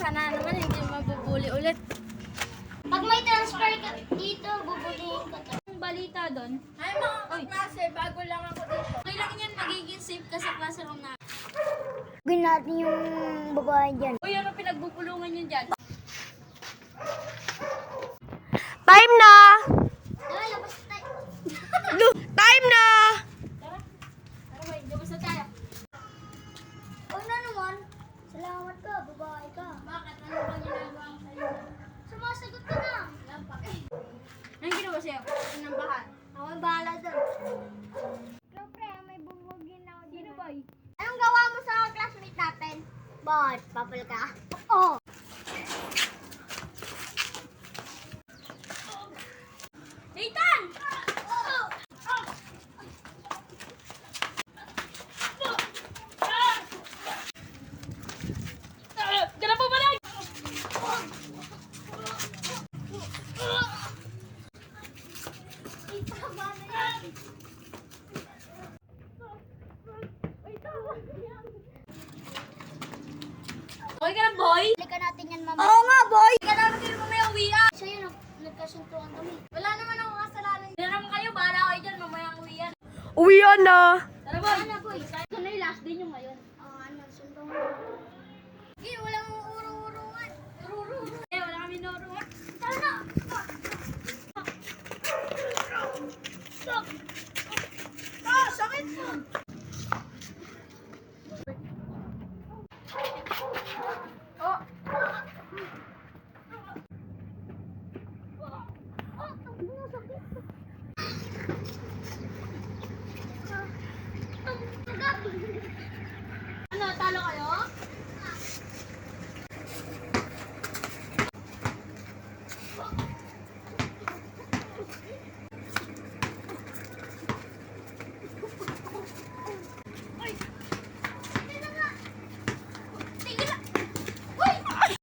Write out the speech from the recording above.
sana naman hindi mabubuli ulit. Pag may transfer ka dito, bubulihin ko to. Ang balita doon, Ay, mga kaklase, bago lang ako dito. okay lang yan, magiging safe ka sa classroom na. Gawin natin yung babae dyan. Uy, ano pinagbubulungan yun dyan? Time na! Tara, labas tayo. Time na! Tara, boy, labas na tayo. Huwag na naman. Salamat ka, babae ka. Bakit? Ano ba ginagawa ko sa'yo? Sumasagot ka na. Anong ginawa sa'yo? Sinambahan. Ako ang bahala doon. Siyempre, may bubugin ako dyan. Sino, boy? Anong gawa mo sa classmate natin? Bakit? Papal ka? Oo. Nathan! Tara po balik! Okay ka na, boy? Halika natin yan, mama. Oo nga, boy! Hindi ka namin kayo mamaya uwian. Sa'yo, nagkasuntuan kami. Wala naman ako kasalanan. Hindi naman kayo, bahala kayo dyan, mamaya uwian. Uwian na! Tara, boy! Ano, boy? Ito na yung last day nyo ngayon. Ano, suntuan mo. Hindi, walang uro-urungan. Eh, wala kami nuruan. Tara na! Sakit! Oh,